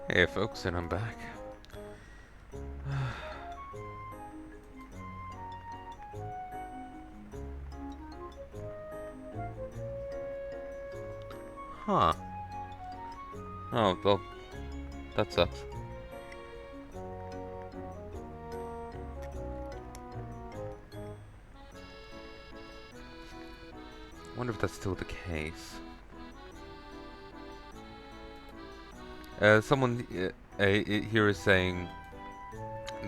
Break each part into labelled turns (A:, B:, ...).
A: Hey folks, and I'm back. Huh. Oh, well, that sucks. Wonder if that's still the case. Someone here is saying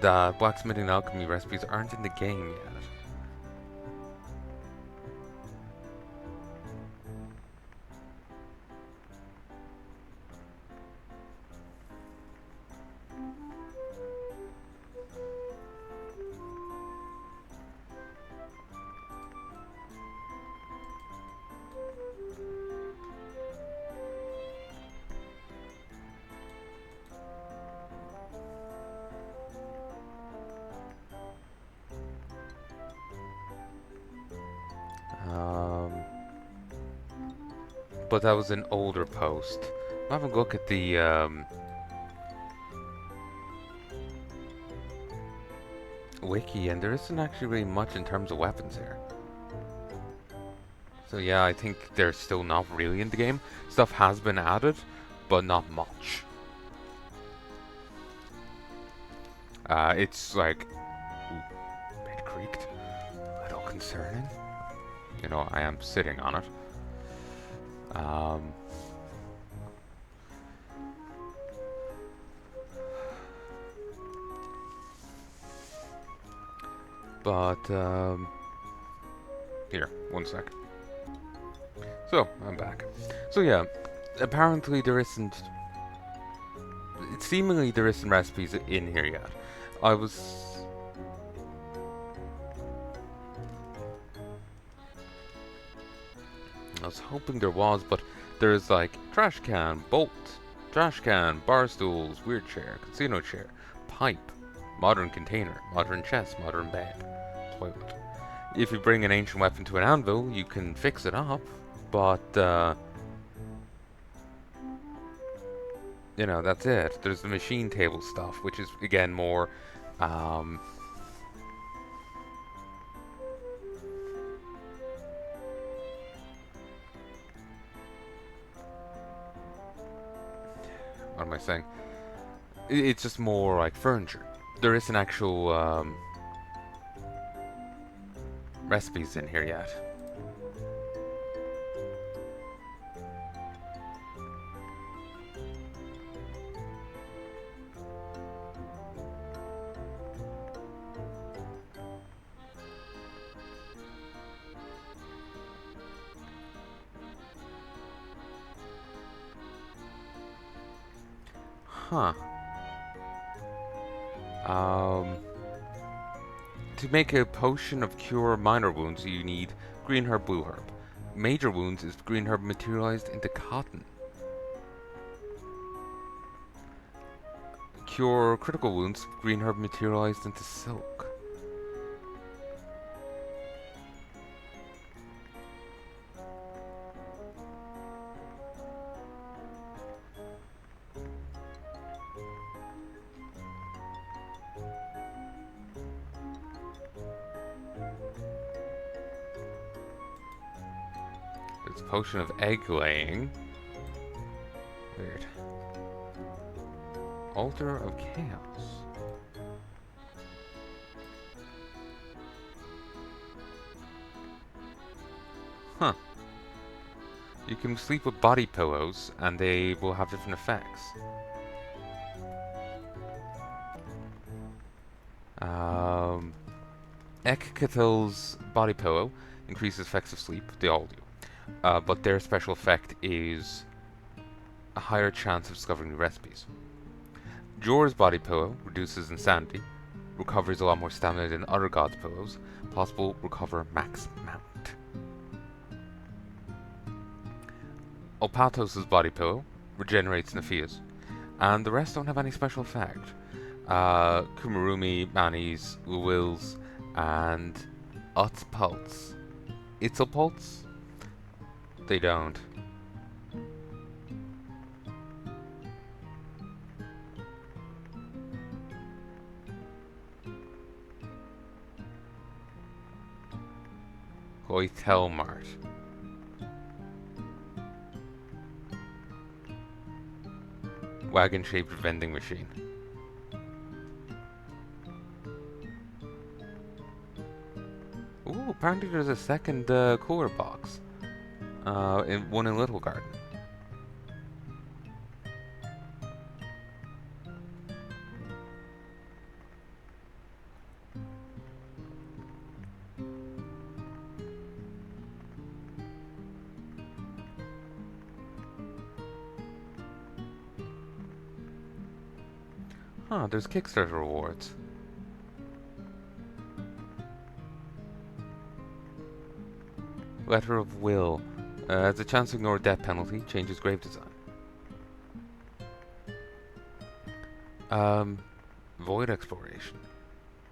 A: that blacksmithing and alchemy recipes aren't in the game yet. Um, but that was an older post. I'll have a look at the wiki, and there isn't actually really much in terms of weapons here. So yeah, I think they're still not really in the game. Stuff has been added, but not much. It's like, ooh, bit creaked, a little concerning. You know, I am sitting on it. Um, but here, one sec. So I'm back. So yeah, apparently there isn't. Seemingly there isn't recipes in here yet. I was. I was hoping there was, but there's like trash can, bolt, trash can, bar stools, weird chair, casino chair, pipe, modern container, modern chest, modern bed, toilet. If you bring an ancient weapon to an anvil, you can fix it up, but you know, that's it. There's the machine table stuff, which is again more um, what am I saying? It's just more like furniture. There isn't actual recipes in here yet. Huh. Um, to make a potion of cure minor wounds, you need green herb, blue herb. Major wounds is green herb materialized into cotton. Cure critical wounds, green herb materialized into silk. There's a potion of egg laying. Weird. Altar of Chaos. Huh. You can sleep with body pillows, and they will have different effects. Um, Ekkatil's body pillow increases effects of sleep. They all do. But their special effect is a higher chance of discovering new recipes. Jor's body pillow reduces insanity, recovers a lot more stamina than other gods' pillows, possible recover max amount. Opatos' body pillow regenerates Nephias, and the rest don't have any special effect. Kumurumi, Mani's, Luwil's, and Utpults. Itzalpults? They don't. Hotel Mart. Wagon-shaped vending machine. Ooh, apparently there's a second cooler box. One in Little Garden. Huh, there's Kickstarter rewards. Letter of Will. Has a chance to ignore death penalty, changes grave design. Void Exploration.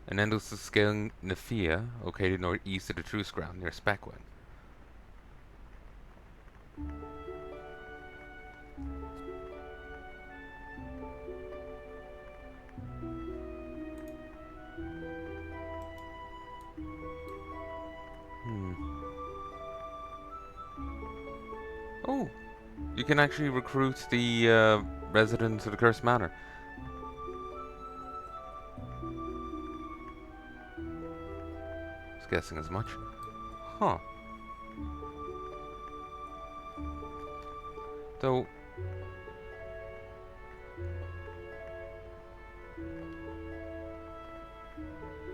A: An endless scaling Heya, located northeast of the Truce Ground near Speckwing. Oh, you can actually recruit the residents of the Cursed Manor. I was guessing as much. Huh. So...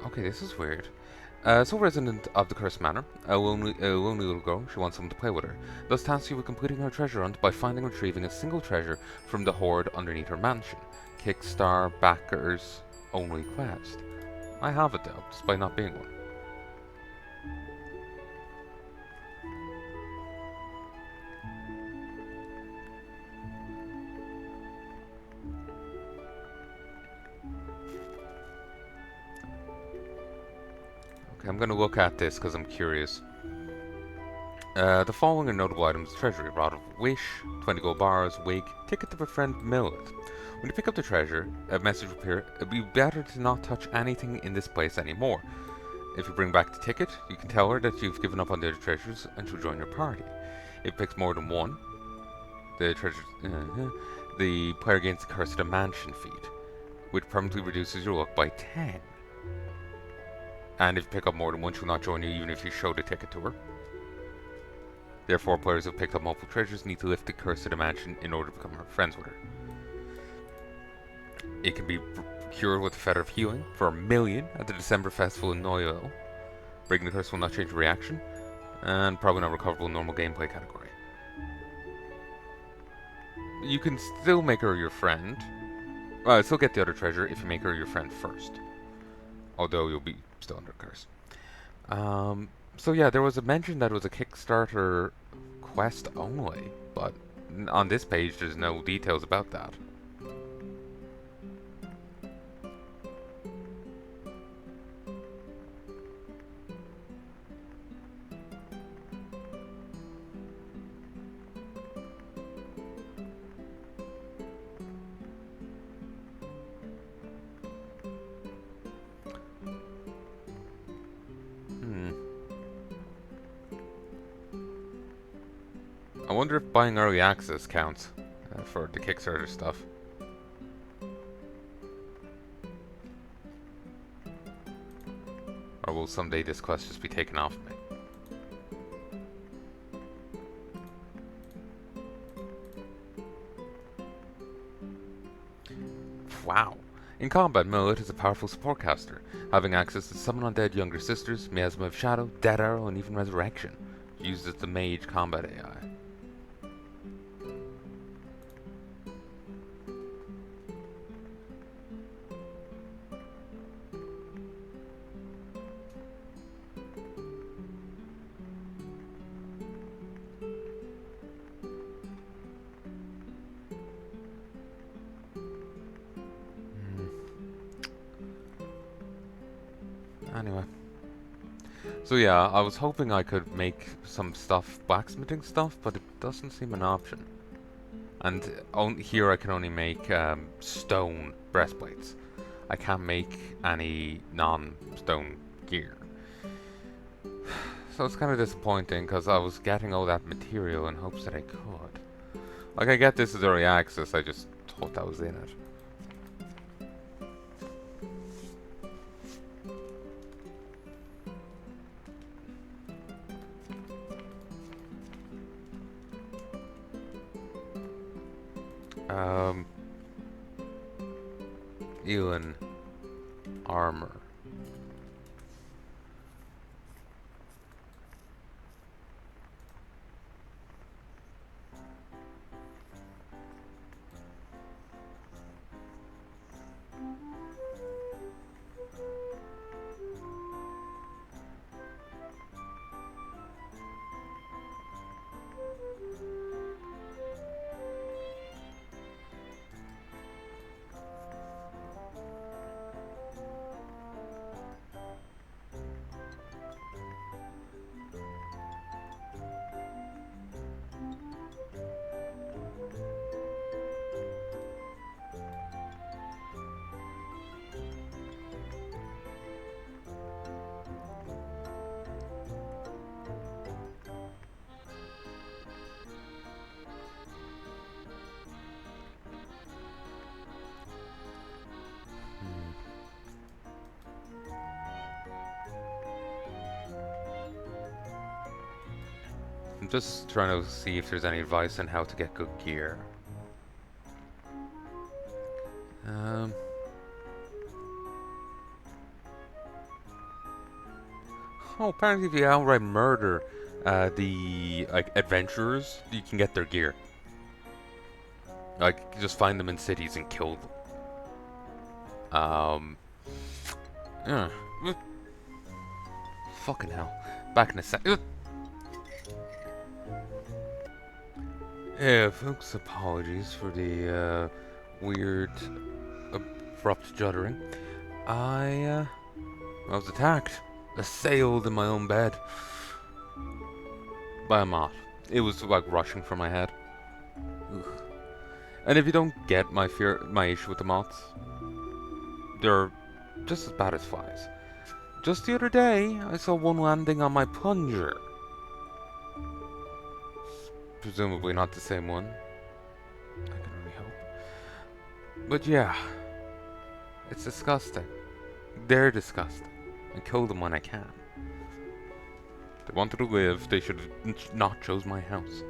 A: Okay, this is weird. So resident of the Cursed Manor, a lonely little girl, she wants someone to play with her. Thus tasks you with completing her treasure hunt by finding and retrieving a single treasure from the hoard underneath her mansion. Kickstar backers only quest. I have it though, despite not being one. Okay, I'm gonna look at this because I'm curious. The following are notable items: treasury, rod of wish, 20 gold bars, wig, ticket to befriend Millet. When you pick up the treasure, a message will appear. It'd be better to not touch anything in this place anymore. If you bring back the ticket, you can tell her that you've given up on the other treasures and she'll join your party. If it picks more than one, the player gains the Curse of the Mansion feat, which permanently reduces your luck by 10. And if you pick up more than one, she'll not join you even if you show the ticket to her. Therefore, players who have picked up multiple treasures need to lift the Curse of the Mansion in order to become friends with her. It can be cured with the Feather of Healing for 1 million at the December Festival in Noyo. Breaking the curse will not change the reaction, and probably not recoverable in normal gameplay category. You can still make her your friend. Still get the other treasure if you make her your friend first. Although you'll be still under curse. So yeah, there was a mention that it was a Kickstarter quest only, but on this page there's no details about that. I wonder if buying early access counts for the Kickstarter stuff. Or will someday this quest just be taken off me? Wow. In combat, Millet is a powerful support caster, having access to Summon Undead Younger Sisters, Miasma of Shadow, Dead Arrow, and even Resurrection. Used as the mage combat AI. Anyway. So yeah, I was hoping I could make some stuff, blacksmithing stuff, but it doesn't seem an option. And here I can only make stone breastplates. I can't make any non-stone gear. So it's kind of disappointing because I was getting all that material in hopes that I could. Like, I get this is early access, I just thought that was in it. Elin armor. I'm just trying to see if there's any advice on how to get good gear. Oh, apparently if you outright murder the adventurers, you can get their gear. Like, you just find them in cities and kill them. Yeah. Fucking hell. Back in a sec. Yeah, folks, apologies for the weird, abrupt juddering. I was attacked. Assailed in my own bed. By a moth. It was like rushing from my head. Ugh. And if you don't get my issue with the moths, they're just as bad as flies. Just the other day, I saw one landing on my plunger. Presumably not the same one. I can only hope. But yeah, it's disgusting. They're disgusting. I kill them when I can. If they wanted to live, they should have not chose my house.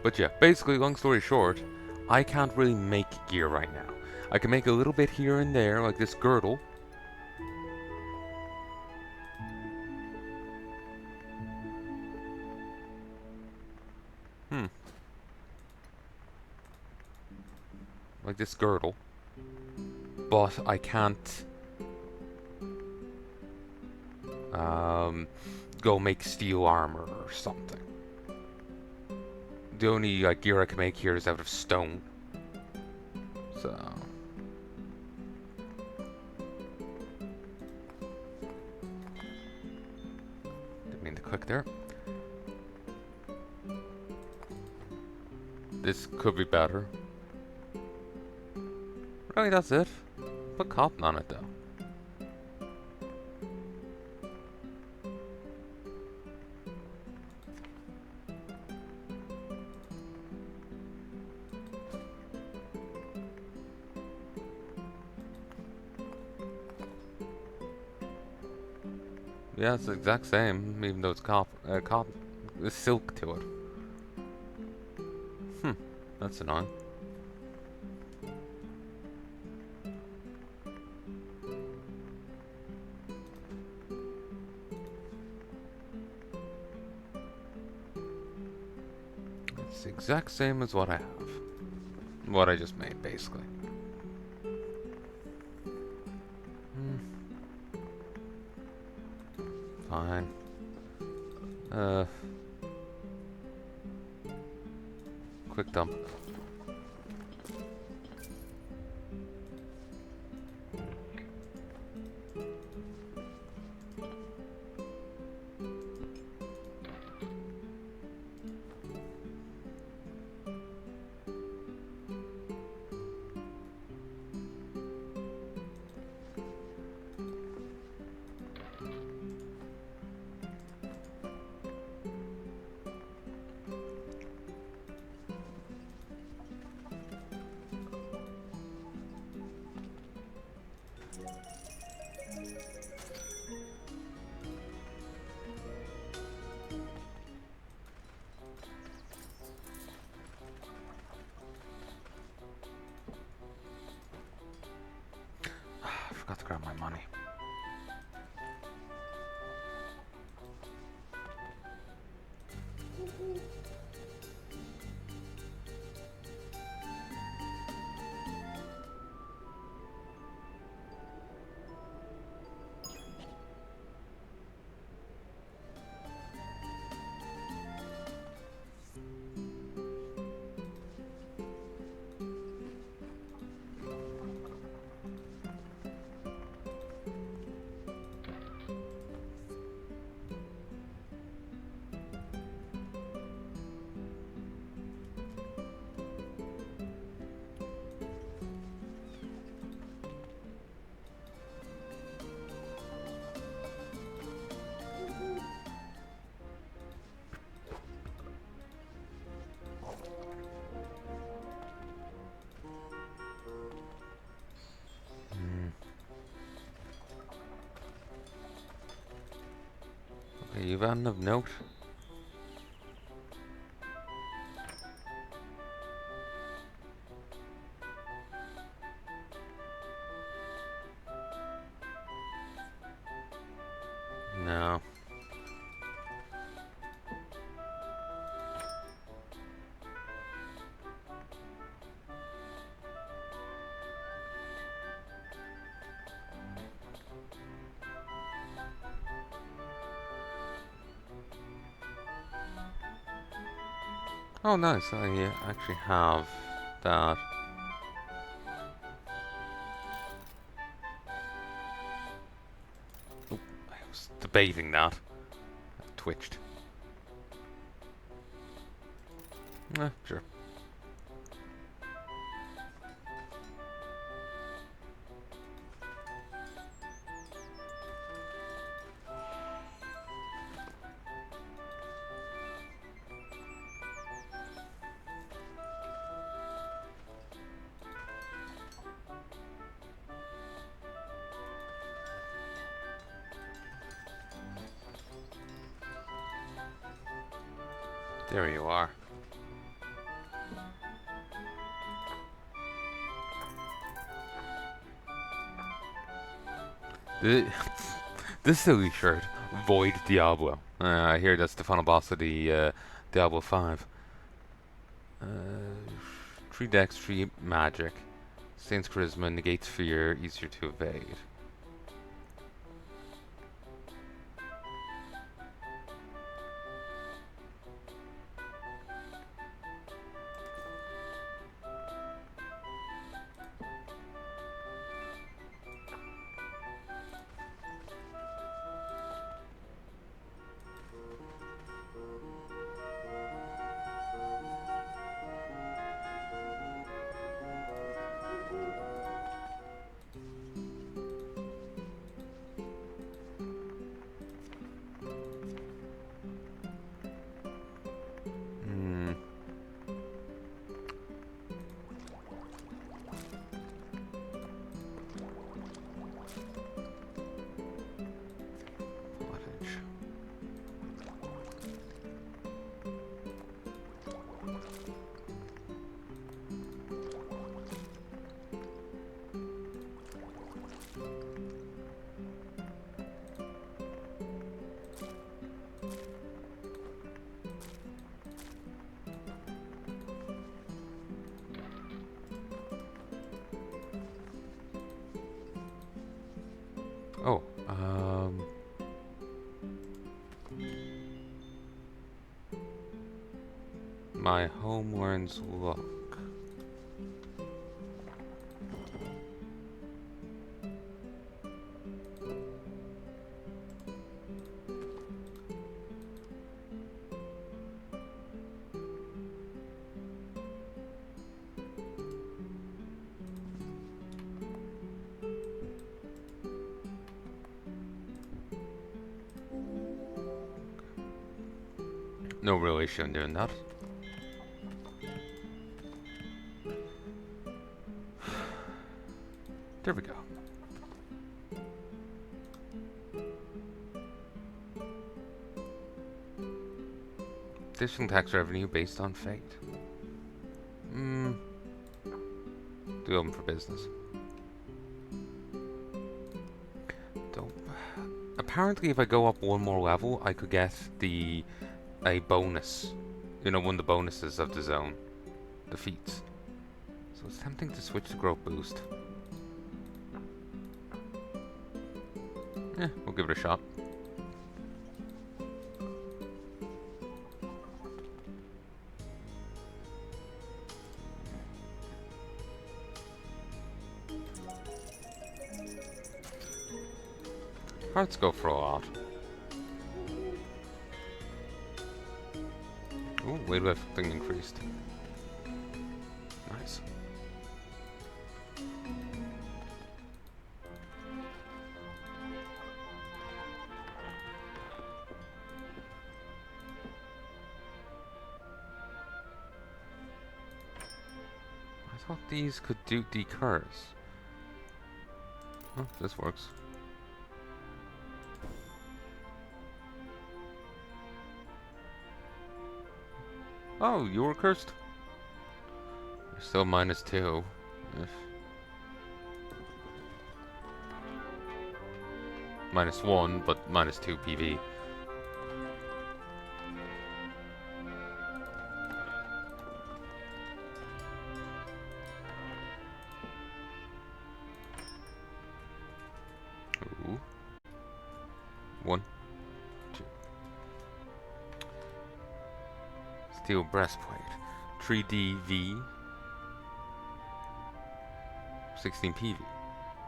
A: But yeah, basically, long story short, I can't really make gear right now. I can make a little bit here and there, like this girdle. Like this girdle. But I can't go make steel armor or something. The only gear I can make here is out of stone. So didn't mean to click there. This could be better. Really, that's it. Put cotton on it though. Yeah, it's the exact same, even though it's cotton. There's silk to it. That's annoying. It's the exact same as what I have. What I just made, basically. Fine. Quick dump. grab my money. Okay, you've had enough note. No. Oh, nice. I actually have that. Oh, I was debating that. I twitched. Sure. There you are. This silly shirt, Void Diablo. I hear that's the final boss of the Diablo 5. 3 dex, 3 magic. Saint's Charisma, negates fear, easier to evade. Oh, my Homeworn's Luck. No real issue in doing that. There we go. Additional tax revenue based on fate. Do open for business. apparently if I go up one more level, I could get a bonus. You know, one of the bonuses of the zone. The feats. So it's tempting to switch to growth boost. Yeah, we'll give it a shot. Let's go for a lot. Ooh, weightlifting increased. Nice. I thought these could do decurs. Oh, this works. Oh, you were cursed. You're still -2. Yes. -1, but -2 PV. Ooh. 1, 2. Steel breastplate. 3DV. 16 PV.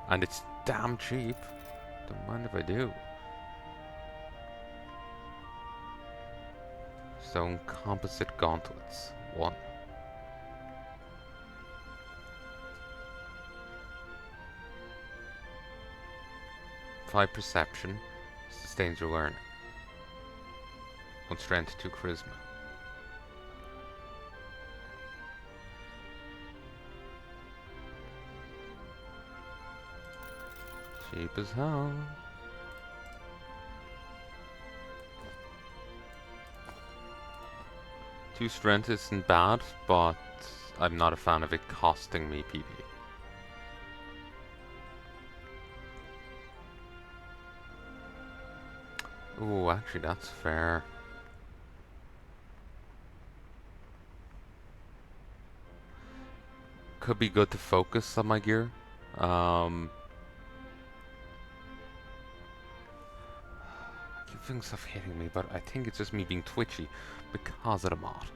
A: And it's damn cheap. Don't mind if I do. Stone composite gauntlets. 1. 5 perception. Sustains your learning. 1 strength, 2 charisma. Cheap as hell. Two strength isn't bad, but I'm not a fan of it costing me PV. Ooh, actually that's fair. Could be good to focus on my gear. I keep feeling stuff hitting me, but I think it's just me being twitchy because of the mod.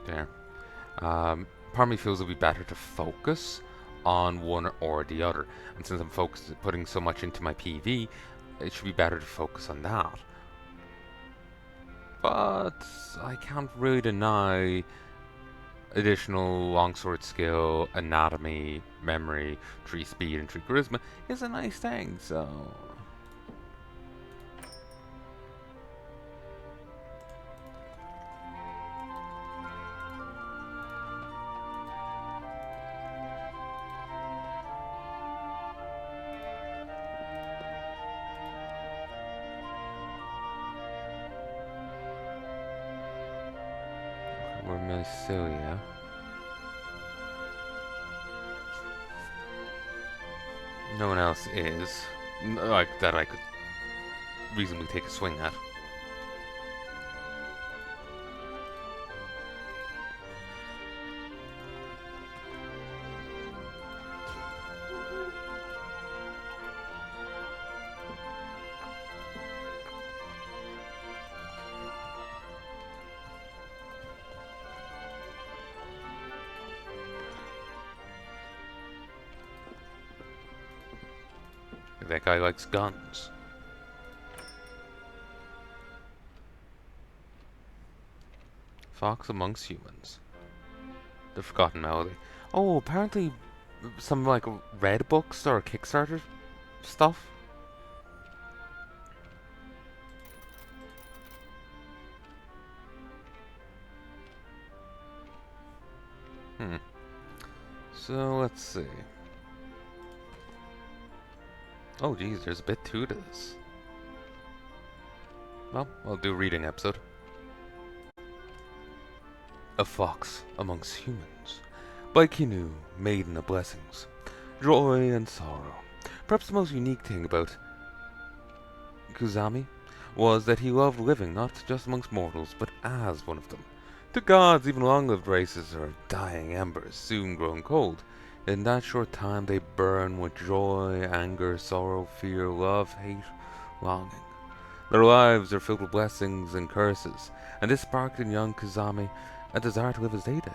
A: There. Part of me feels it would be better to focus on one or the other. And since I'm putting so much into my PV, it should be better to focus on that. But I can't really deny additional longsword skill, anatomy, memory, 3 speed, and 3 charisma is a nice thing, so... We're Mycelia. No one else is. Like, that I could reasonably take a swing at. That guy likes guns. Fox amongst humans. The Forgotten Melody. Oh, apparently some like red books or Kickstarter stuff. So let's see. Oh geez, there's a bit to this. Well, I'll do a reading episode. A Fox Amongst Humans by Kinu, Maiden of Blessings. Joy and Sorrow. Perhaps the most unique thing about Kuzami was that he loved living not just amongst mortals, but as one of them. To gods, even long-lived races are dying embers, soon growing cold. In that short time they burn with joy, anger, sorrow, fear, love, hate, longing. Their lives are filled with blessings and curses, and this sparked in young Kuzami a desire to live as they did.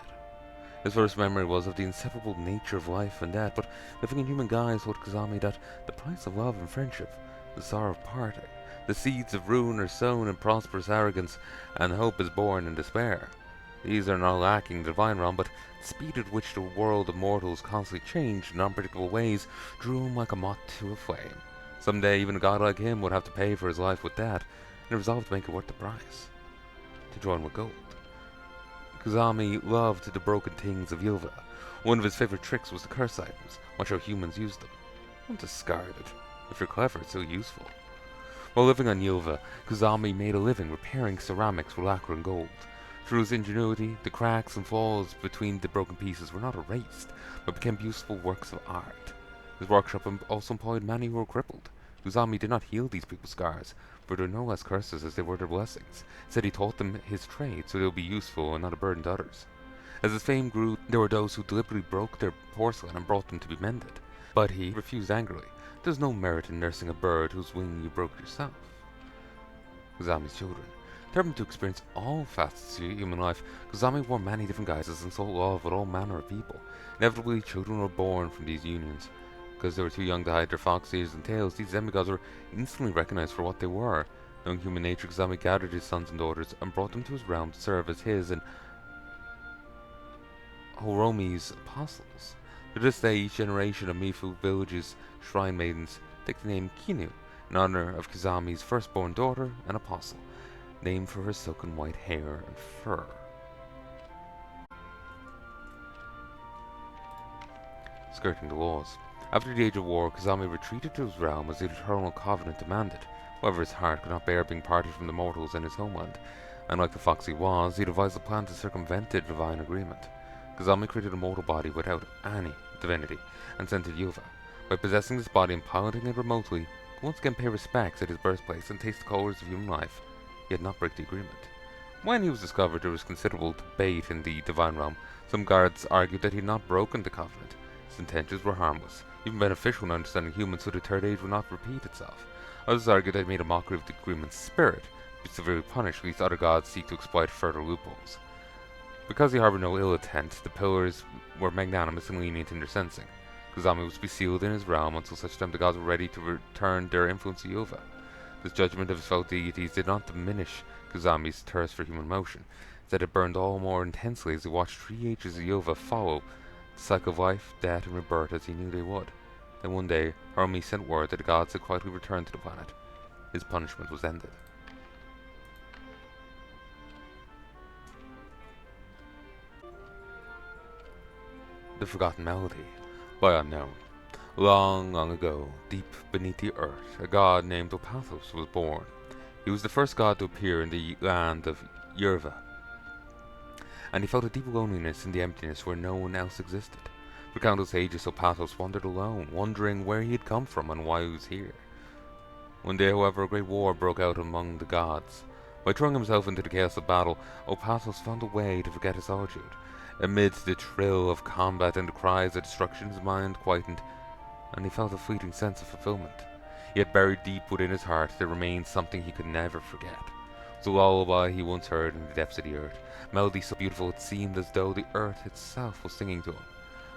A: His first memory was of the inseparable nature of life and death, but living in human guise taught Kuzami that the price of love and friendship, the sorrow of parting, the seeds of ruin are sown in prosperous arrogance, and hope is born in despair. These are not lacking in the divine realm, but the speed at which the world of mortals constantly changed in unpredictable ways drew him like a moth to a flame. Someday even a god like him would have to pay for his life with death, and he resolved to make it worth the price. To join with gold. Kuzami loved the broken things of Yilva. One of his favorite tricks was to curse items. Watch how humans used them. Don't discard it. If you're clever, it's still useful. While living on Yilva, Kuzami made a living repairing ceramics with lacquer and gold. Through his ingenuity, the cracks and flaws between the broken pieces were not erased, but became useful works of art. His workshop also employed many who were crippled. Kuzami did not heal these people's scars, for they were no less curses as they were their blessings. Instead, he taught them his trade so they would be useful and not a burden to others. As his fame grew, there were those who deliberately broke their porcelain and brought them to be mended. But he refused angrily. There's no merit in nursing a bird whose wing you broke yourself. Kuzami's children. Determined to experience all facets of human life, Kuzami wore many different guises and sought love with all manner of people. Inevitably, children were born from these unions. Because they were too young to hide their fox ears and tails, these demigods were instantly recognized for what they were. Knowing human nature, Kuzami gathered his sons and daughters and brought them to his realm to serve as his and Horomi's apostles. To this day, each generation of Mifu village's shrine maidens take the name Kinu in honor of Kuzami's firstborn daughter and apostle, named for her silken white hair and fur. Skirting the laws. After the Age of War, Kuzami retreated to his realm as the Eternal Covenant demanded. However, his heart could not bear being parted from the mortals in his homeland, and like the fox he was, he devised a plan to circumvent the divine agreement. Kuzami created a mortal body without any divinity, and sent it to Yuva. By possessing this body and piloting it remotely, he could once again pay respects at his birthplace and taste the colors of human life, yet not break the agreement. When he was discovered, there was considerable debate in the divine realm. Some guards argued that he had not broken the covenant. His intentions were harmless, even beneficial in understanding humans so the Third Age would not repeat itself. Others argued that he made a mockery of the agreement's spirit, to be severely punished lest other gods seek to exploit further loopholes. Because he harbored no ill intent, the pillars were magnanimous and lenient in their sentencing. Kuzami was to be sealed in his realm until such time the gods were ready to return their influence to Yuva. This judgment of his fellow deities did not diminish Kuzami's thirst for human motion. Instead, it burned all more intensely as he watched 3 ages of Yuva follow the cycle of life, death, and rebirth as he knew they would. Then one day, Haruhi sent word that the gods had quietly returned to the planet. His punishment was ended. The Forgotten Melody by Unknown. Long, long ago, deep beneath the earth, a god named Opathos was born. He was the first god to appear in the land of Yerva, and he felt a deep loneliness in the emptiness where no one else existed. For countless ages, Opathos wandered alone, wondering where he had come from and why he was here. One day, however, a great war broke out among the gods. By throwing himself into the chaos of battle, Opathos found a way to forget his solitude. Amidst the thrill of combat and the cries of destruction, his mind quietened, and he felt a fleeting sense of fulfillment. Yet buried deep within his heart, there remained something he could never forget. It was a lullaby he once heard in the depths of the earth, a melody so beautiful it seemed as though the earth itself was singing to him.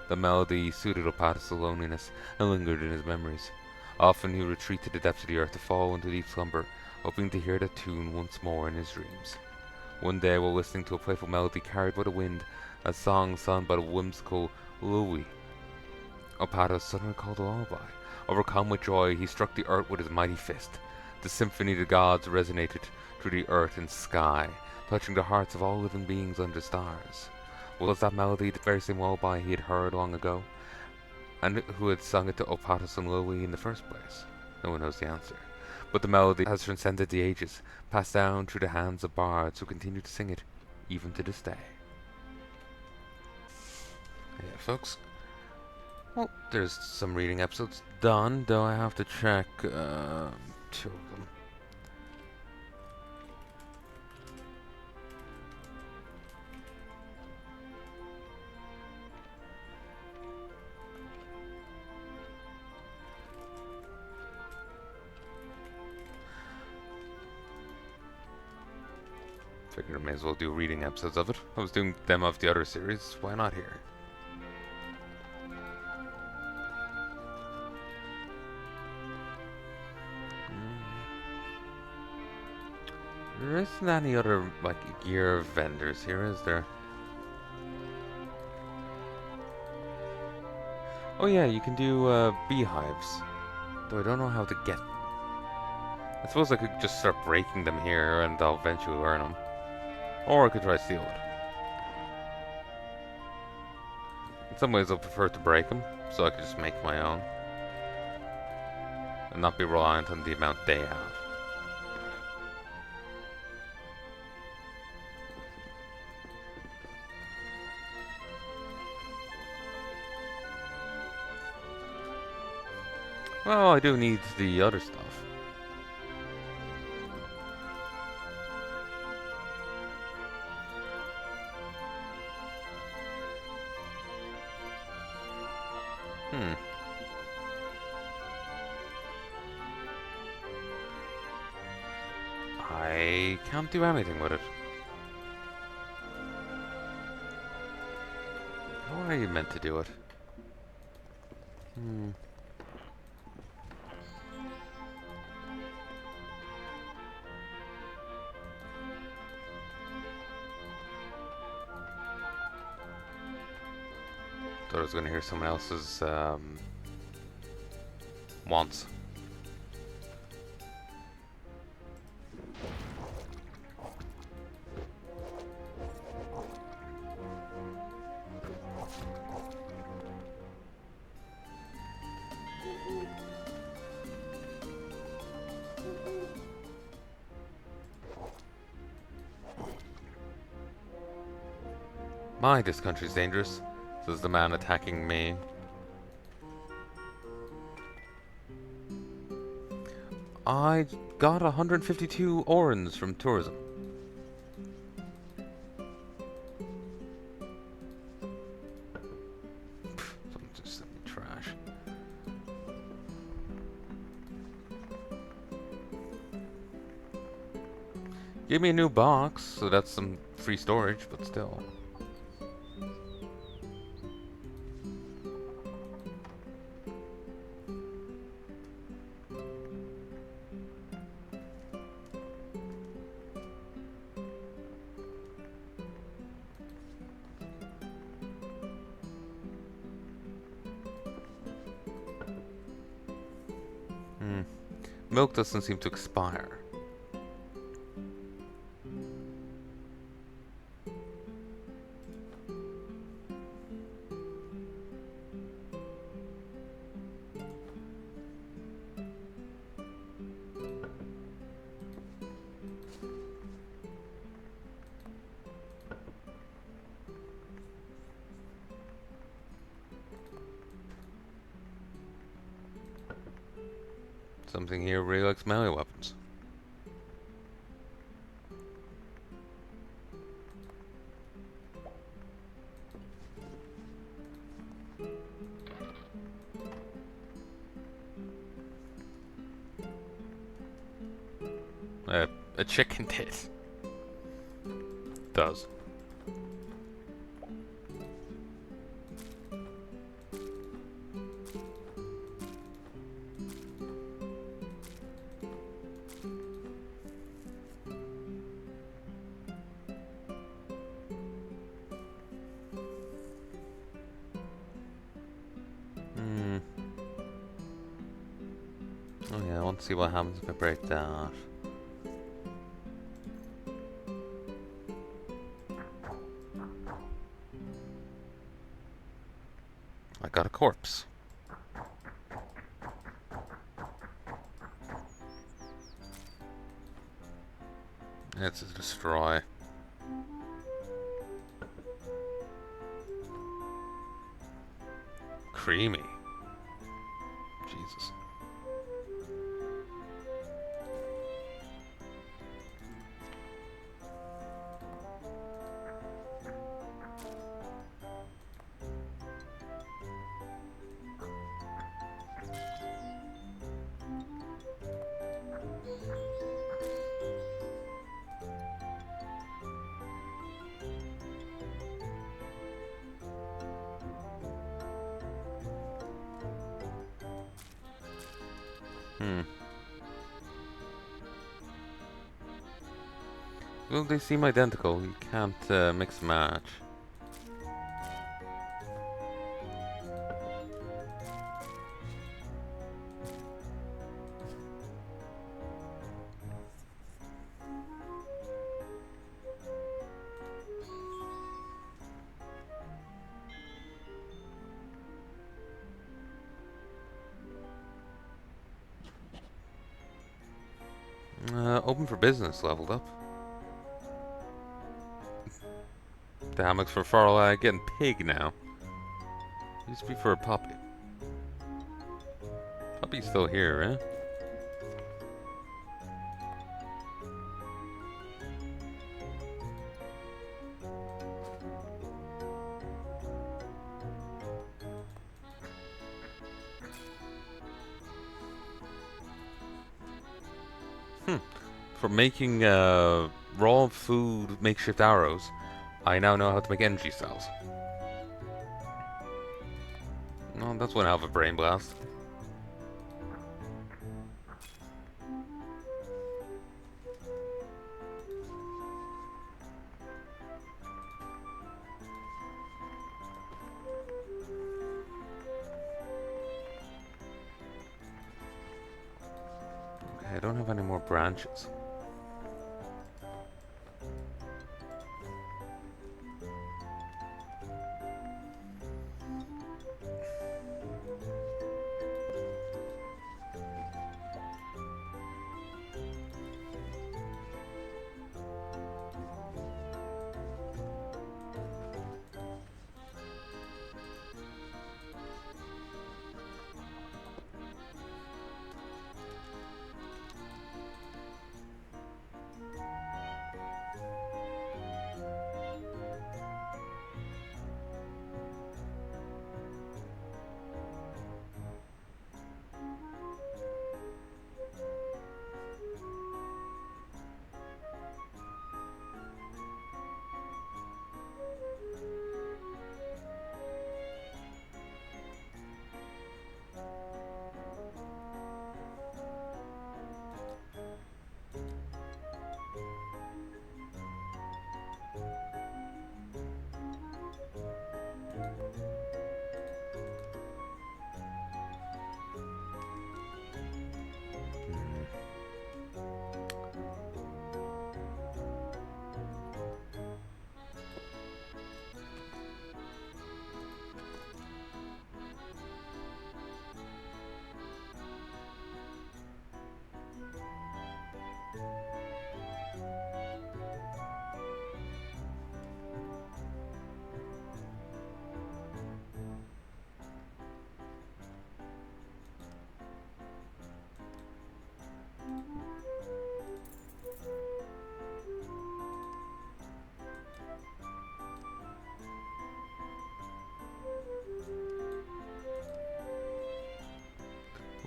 A: The melody suited Opathos' loneliness and lingered in his memories. Often he would retreat to the depths of the earth to fall into deep slumber, hoping to hear that tune once more in his dreams. One day, while listening to a playful melody carried by the wind, a song sung by the whimsical Louie, Opathos suddenly recalled a lullaby. Overcome with joy, he struck the earth with his mighty fist. The symphony of the gods resonated through the earth and sky, touching the hearts of all living beings under stars. Was that melody the very same lullaby he had heard long ago? And who had sung it to Opathos and Louie in the first place? No one knows the answer. But the melody has transcended the ages, passed down through the hands of bards who continue to sing it even to this day. Yeah, folks. Well, there's some reading episodes done, though I have to check 2 of them. Figured I may as well do reading episodes of it. I was doing them of the other series, why not here? There isn't any other, like, gear vendors here, is there? Oh yeah, you can do beehives. Though I don't know how to get them. I suppose I could just start breaking them here and I'll eventually learn them. Or I could try to steal it. In some ways, I prefer to break them, so I could just make my own. And not be reliant on the amount they have. Well, I do need the other stuff. I can't do anything with it. How are you meant to do it? Thought I was going to hear someone else's wants. My, this country's dangerous, says the man attacking me. I got 152 orans from tourism. Someone just sent me trash. Gave me a new box, so that's some free storage, but still. Milk doesn't seem to expire. Something here really likes melee weapons. A chicken tit. Does. Oh yeah, I want to see what happens if I break that. I got a corpse. It's a destroy. creamy. Jesus. Well, they seem identical. You can't mix and match. Open for business leveled up. The hammocks for Palanai getting pig now. Used to be for a puppy. Puppy's still here, eh? For making raw food makeshift arrows, I now know how to make energy cells. No, that's one hell of a brain blast. Okay, I don't have any more branches.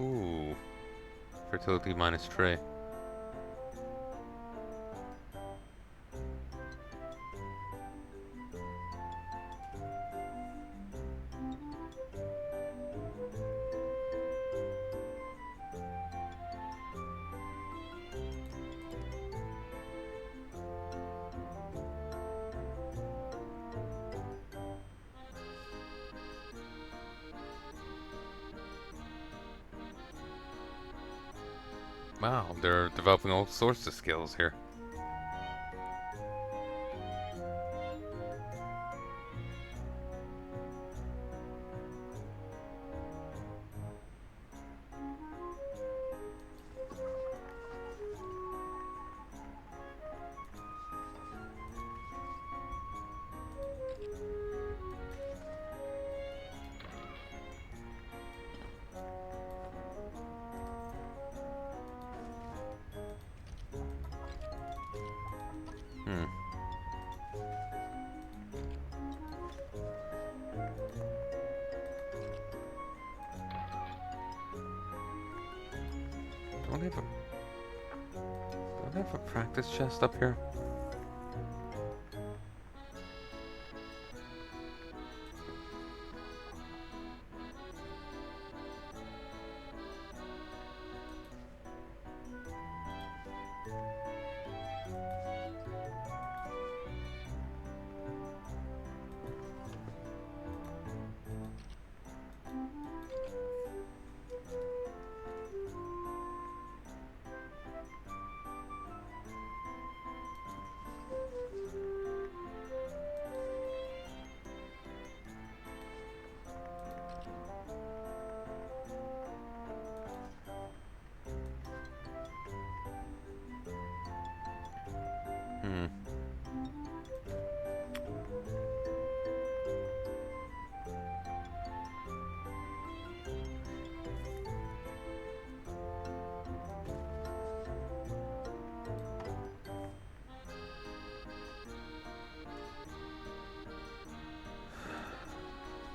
A: Ooh. Fertility minus tray. Wow, they're developing all sorts of skills here. Hmm. Don't I have a practice chest up here? Hmm.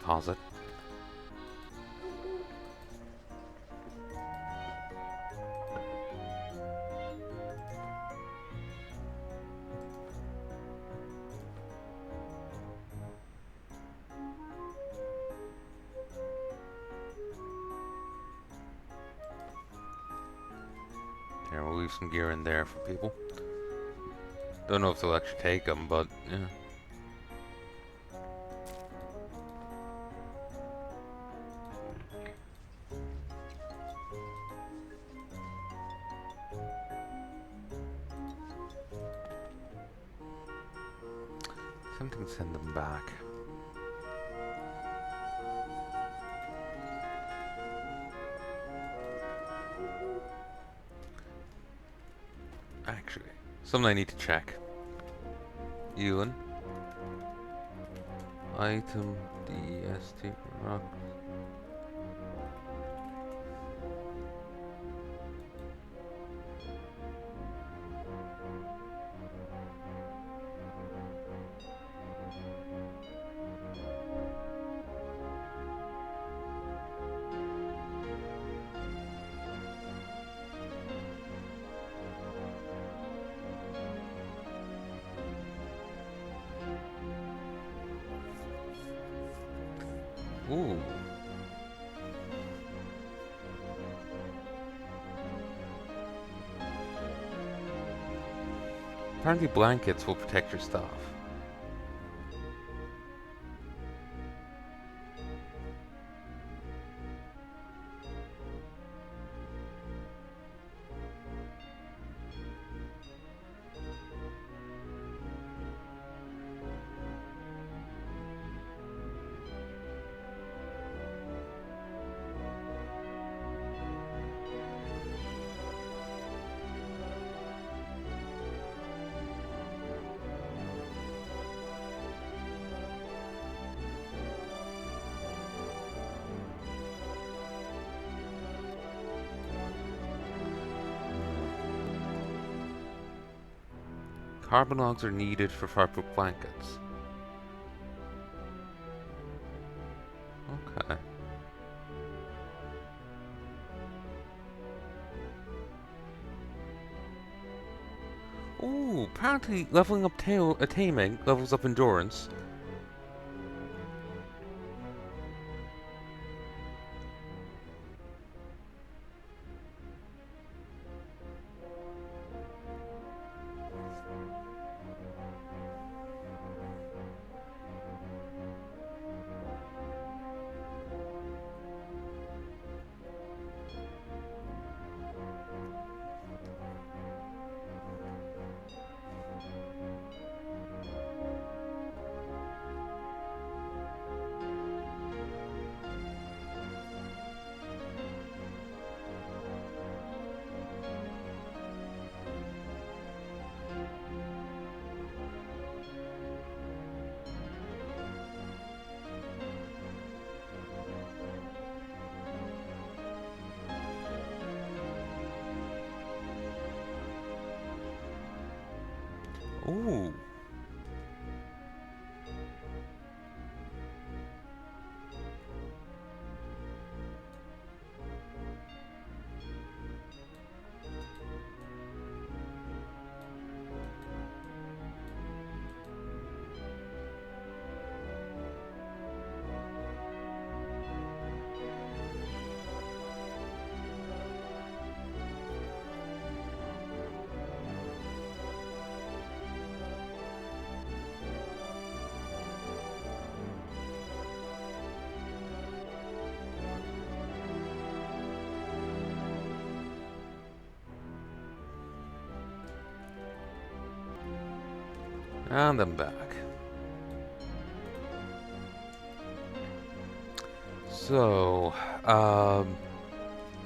A: Pause it. Here, we'll leave some gear in there for people. Don't know if they'll actually take them, but yeah. Something send them back. Actually, something I need to check. Elin. Item DST rock. Ooh. Apparently blankets will protect your stuff. Carbon logs are needed for fireproof blankets. Okay. Ooh, apparently leveling up taming levels up endurance. Ooh. And I'm back. So,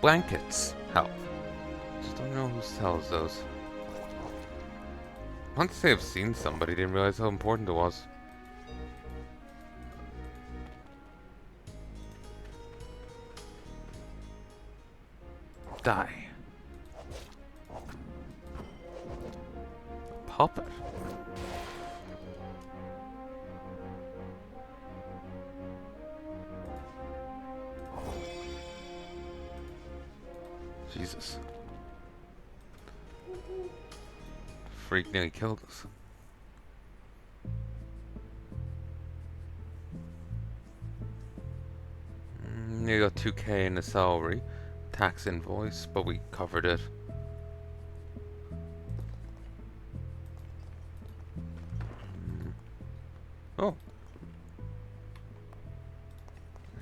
A: blankets help. Just don't know who sells those. I want to say I've seen somebody, didn't realize how important it was. Die. Puppet. Jesus. Freak nearly killed us. You got 2K in the salary. Tax invoice, but we covered it. Oh.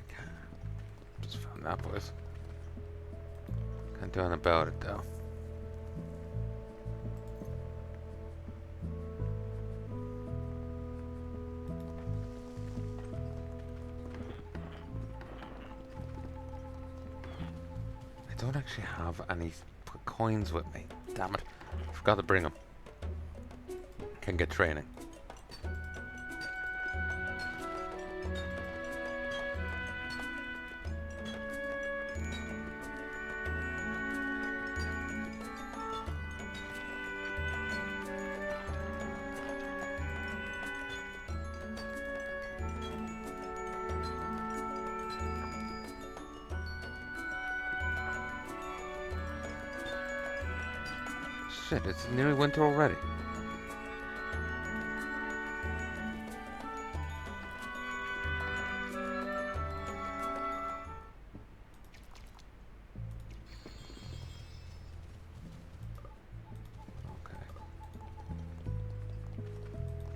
A: Okay. Just found that place. Can't do anything about it though. I don't actually have any coins with me. Damn it. I forgot to bring them. Can get training. Shit, it's nearly winter already. Okay.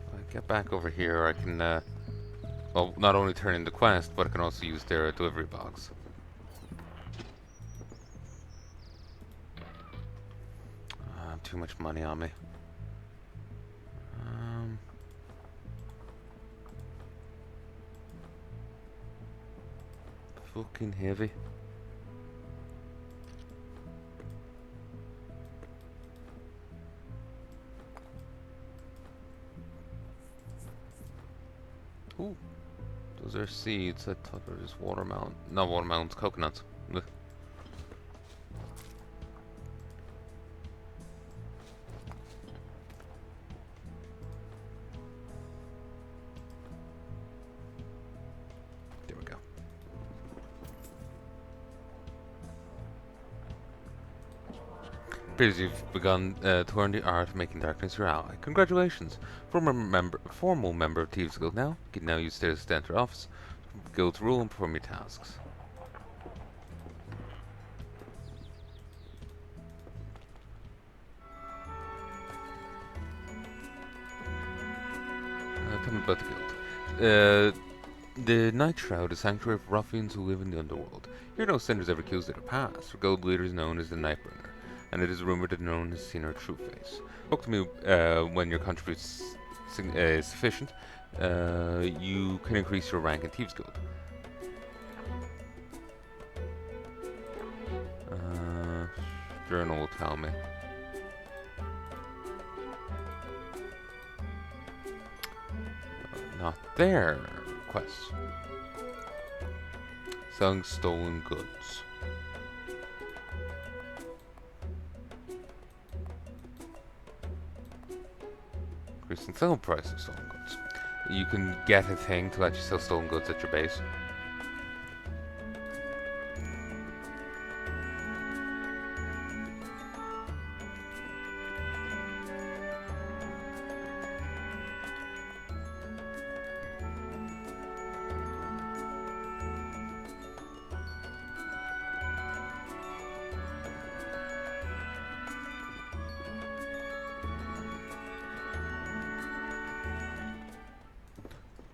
A: If I get back over here, I can, well, not only turn in the quest, but I can also use their delivery box. Too much money on me. Fucking heavy. Ooh, those are seeds. I thought they were just watermelon. Not watermelons, coconuts. Ugh. There we go. Appears you've begun to learn the art of making darkness your ally. Congratulations! Formal member of Thieves Guild now. You can now use stairs to enter office, guild's rule, and perform your tasks. Tell me about the guild. The Night Shroud is a sanctuary of ruffians who live in the underworld. Here no sin is ever accused of their past. Our guild leader is known as the Nightbringer, and it is rumored that no one has seen her true face. Talk to me when your contribution is sufficient. You can increase your rank in Thieves Guild. Journal will tell me. Not there. Quests. Selling stolen goods. Increasing sale price of stolen goods. You can get a thing to let you sell stolen goods at your base.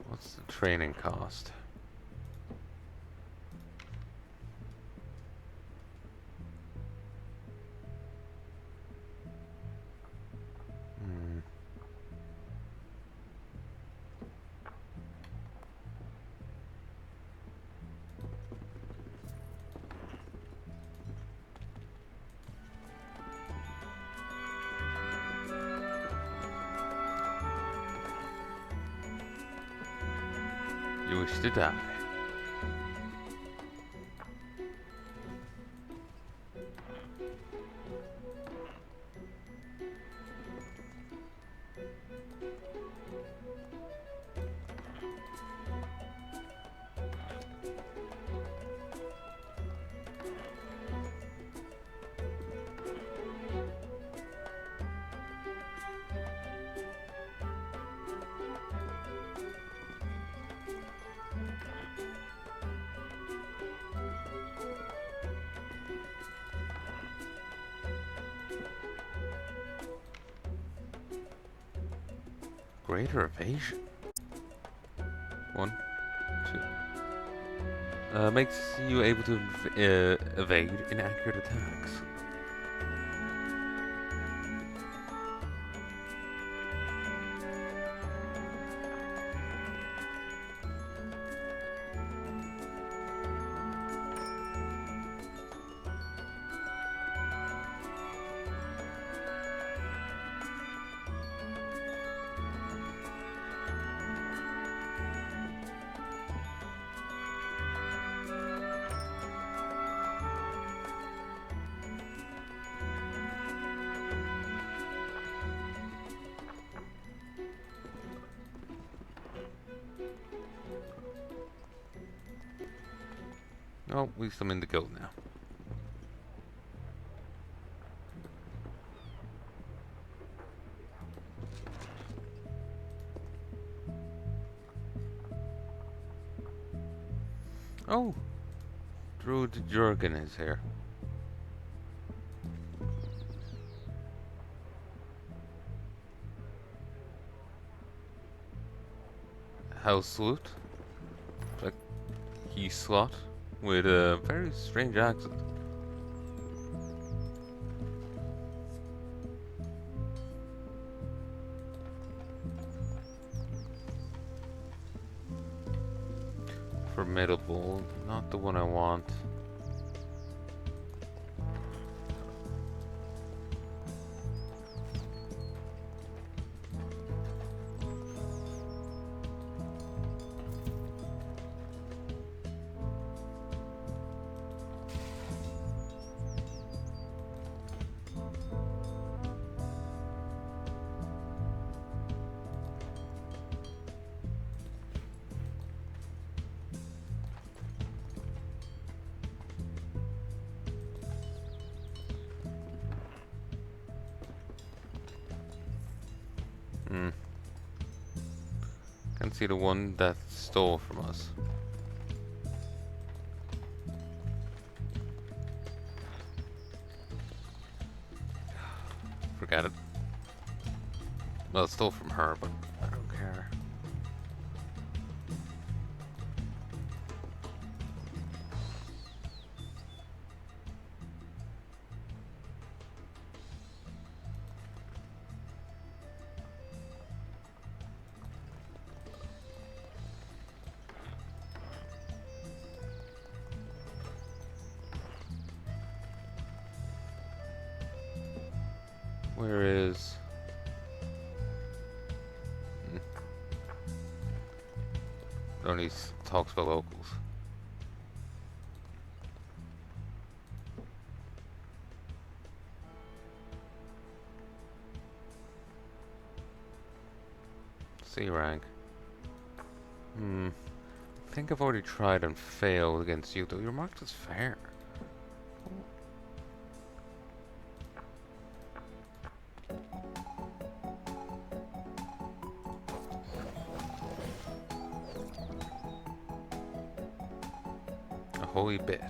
A: What's the training cost? You wish to die. Greater evasion. 1, 2. Makes you able to evade inaccurate attacks. Oh, at least I'm in the guild now. Oh, Druid Jurgen is here. House Loot, like key slot with a very strange accent. Formidable, not the one I want. Can see the one that stole from us. Forget it. Well, it stole from her, but I don't care. Where is... Only talks about locals. C rank. I think I've already tried and failed against you, though you're marked as fair. A holy bit.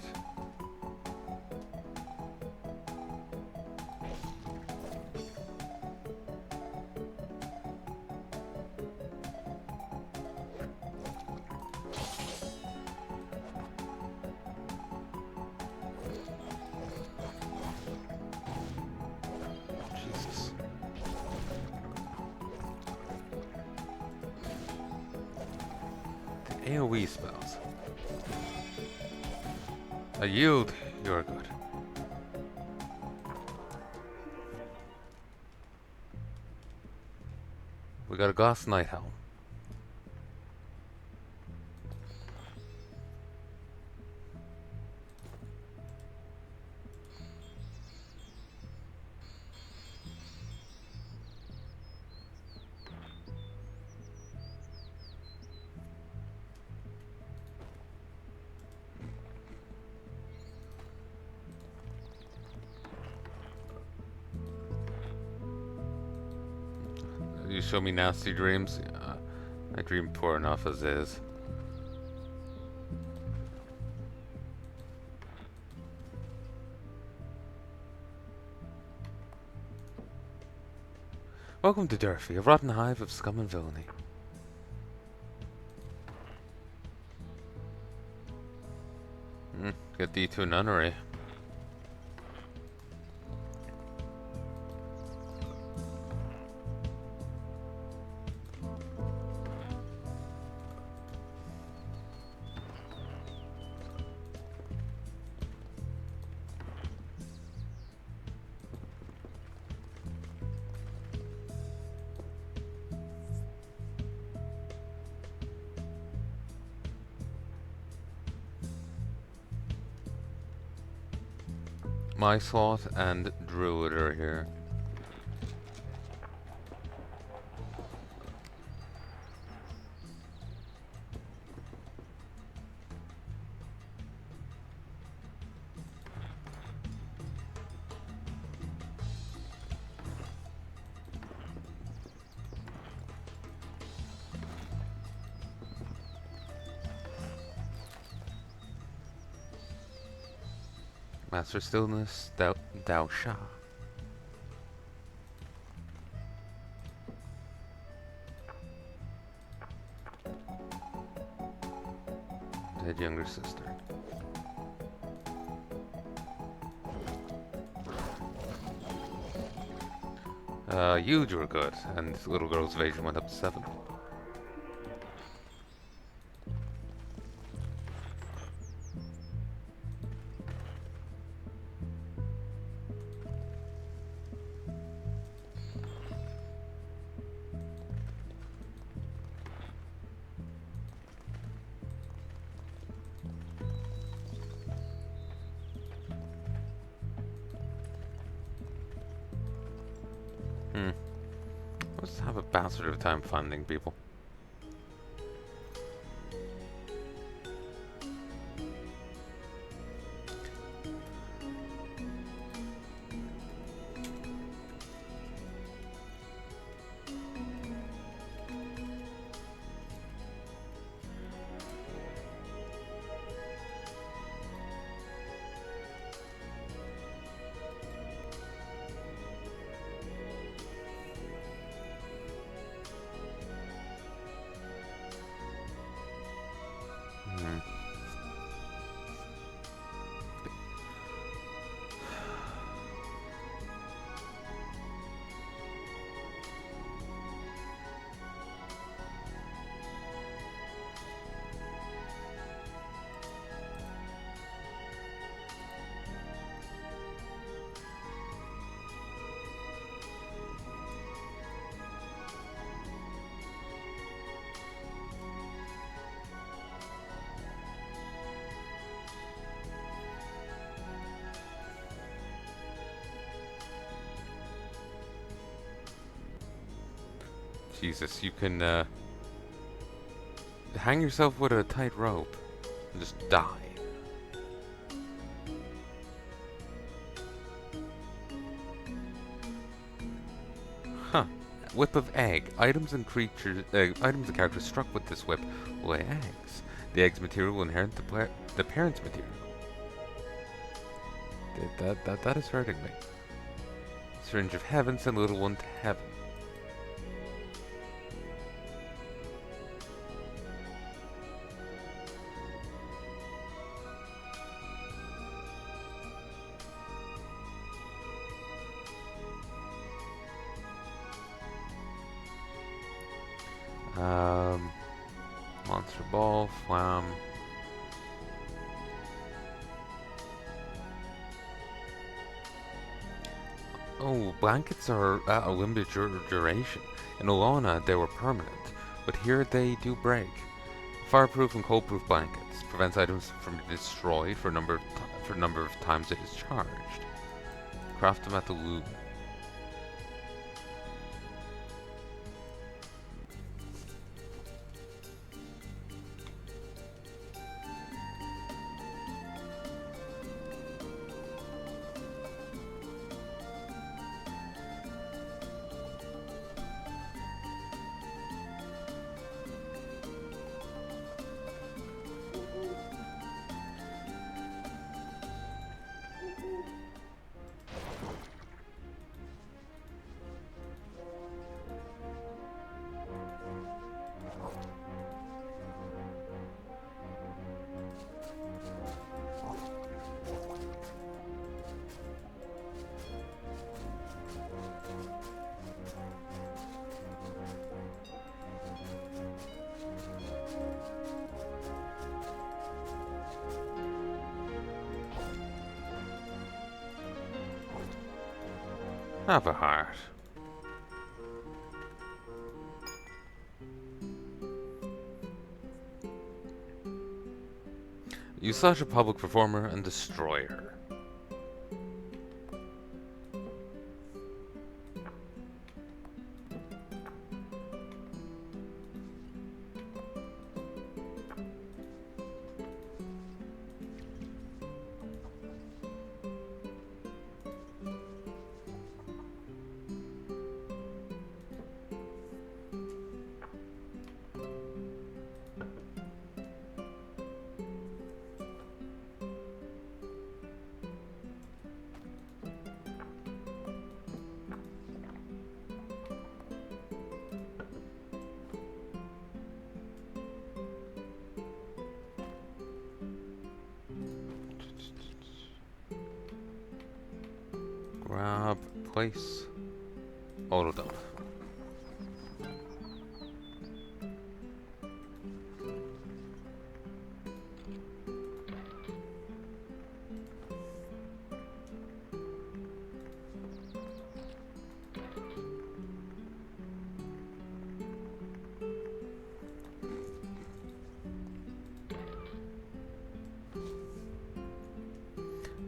A: Jesus. The AoE spells. A yield, you're good. We got a Goss Night Helm. You show me nasty dreams? I dream poor enough as is. Welcome to Durfee, a rotten hive of scum and villainy. Get thee to a nunnery. My Sloth and Druid are here. Master Stillness, Thou Sha. Dead younger sister. You were good, and little girl's evasion went up to 7. Let's have a bastard of a time finding people. Jesus, you can hang yourself with a tight rope and just die. Huh. Whip of egg. Items and characters struck with this whip will lay eggs. The egg's material will inherit the parent's material. That is hurting me. Syringe of heaven, send the little one to heaven. Monster ball, flam. Oh, blankets are a limited duration. In Alona, they were permanent, but here they do break. Fireproof and cold-proof blankets prevents items from being destroyed for a number of times it is charged. Craft them at the loom. Have a heart. You slash a public performer and destroy her. Grab, place, auto dump.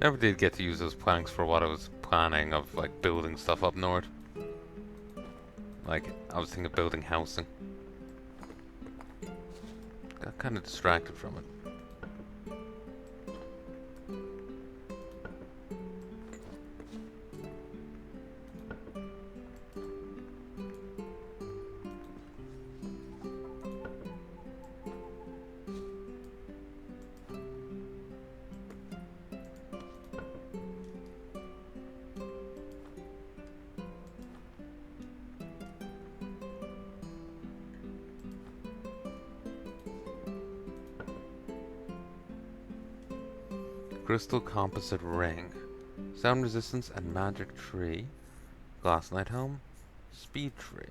A: Never did get to use those planks for what I was planning of, like, building stuff up north. Like, I was thinking of building housing. Got kind of distracted from it. Crystal composite ring. Sound resistance and magic tree. Glass night home. Speed tree.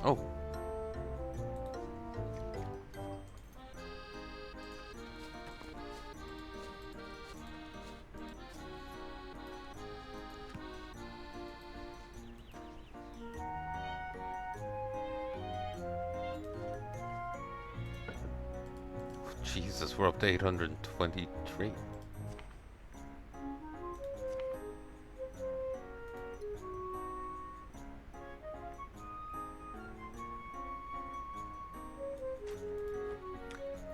A: Oh. Jesus, we're up to 823.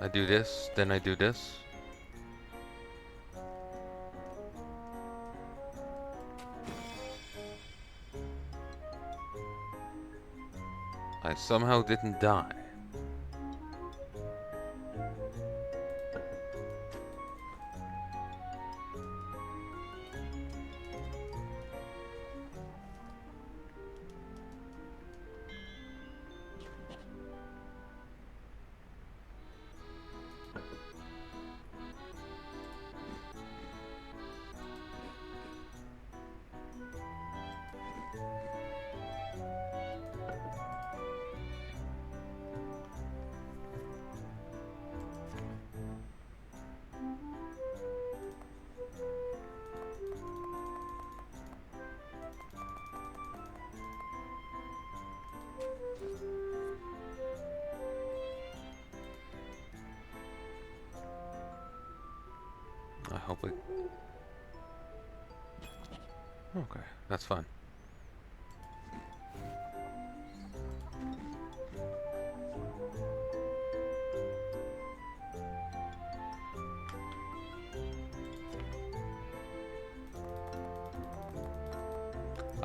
A: I do this, then I do this. I somehow didn't die. I hope we... Okay, that's fine.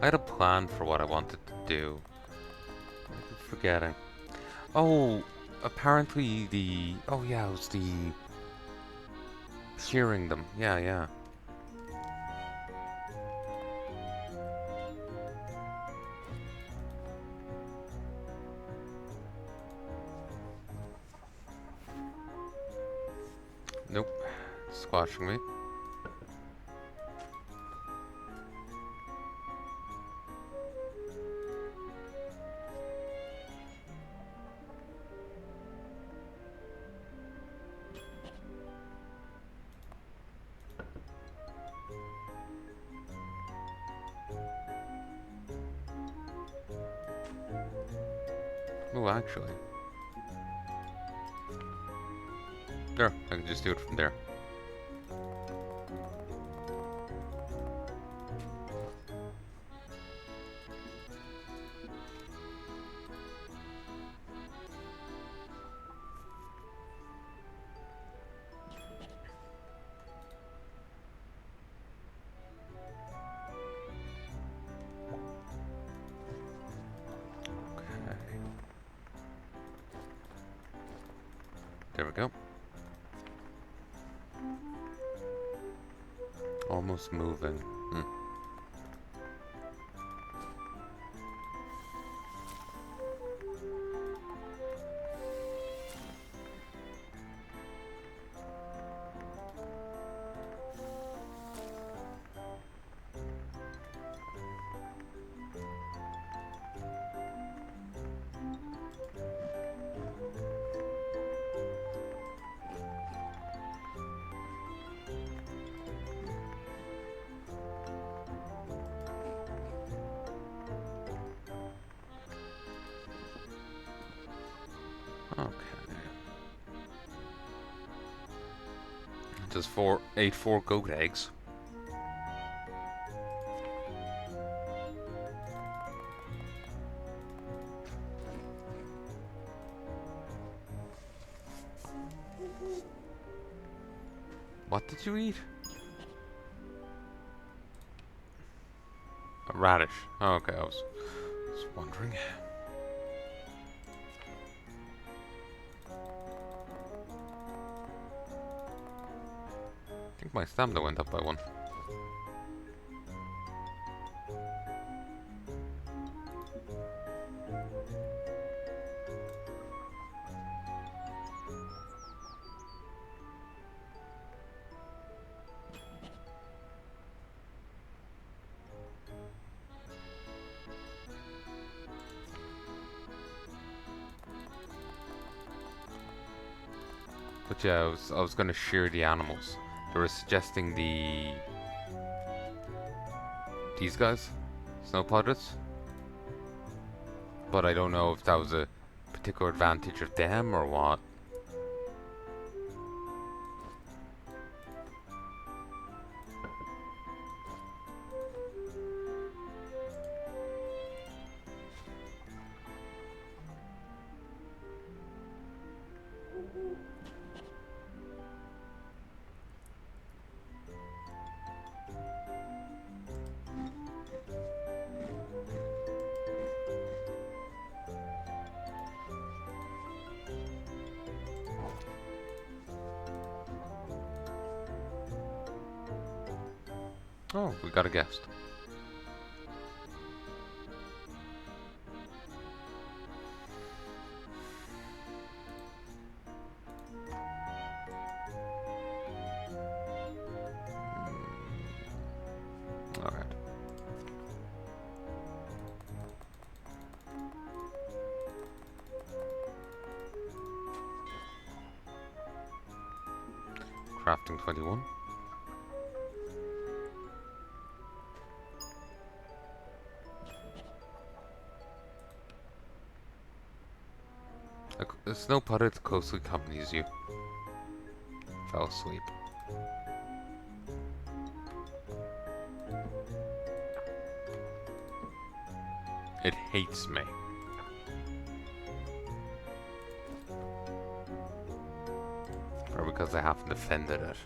A: I had a plan for what I wanted to do. I keep forgetting. Oh, apparently the... Oh yeah, it was the... shearing them. Yeah, yeah. Nope. Squashing me. Oh, actually. There, I can just do it from there. Okay. There we go. Almost moving. Hmm. Okay. Just 4 goat eggs. What did you eat? A radish. Oh, okay, I was wondering. I think my stamina went up by 1. But yeah, I was gonna shear the animals. They were suggesting these guys, snow pirates, but I don't know if that was a particular advantage of them or what. Oh, we got a guest. Alright. Crafting 21. A snow pirate closely accompanies you. Fell asleep. It hates me. Or because I haven't offended it.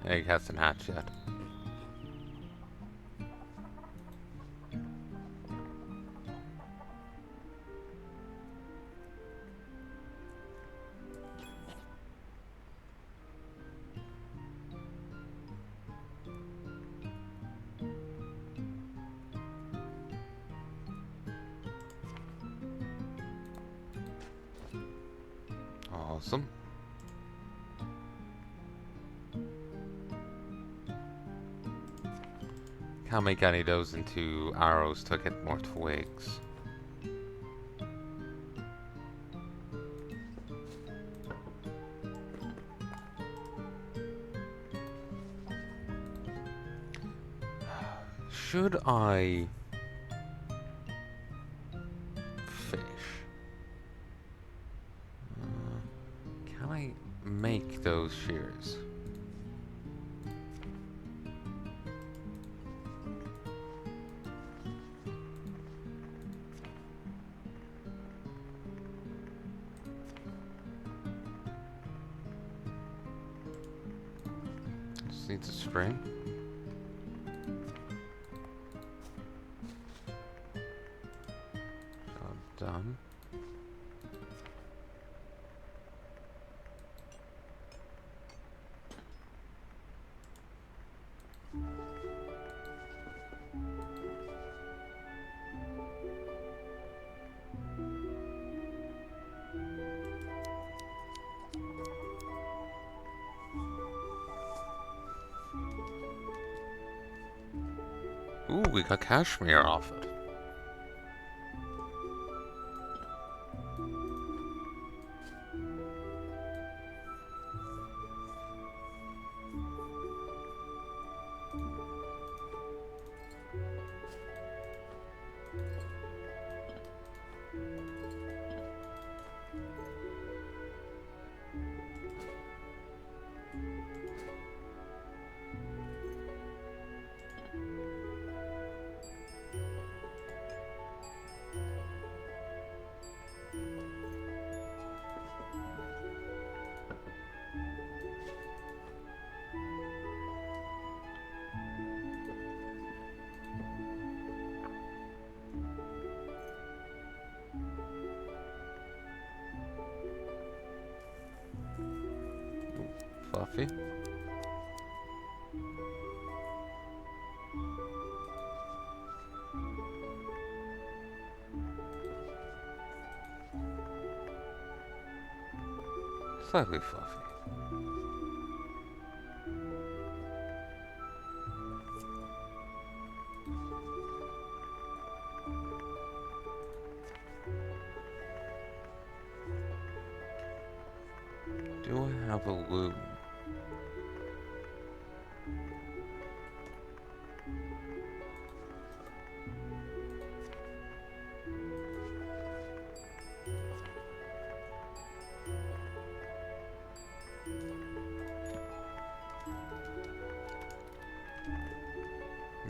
A: Egg hasn't hatched yet. Awesome. Can't make any of those into arrows to get more twigs. Should I fish? Can I make those shears? Just needs a string. Done. Ooh, we got cashmere off it. fluffy. Slightly fluffy. Do I have a loom?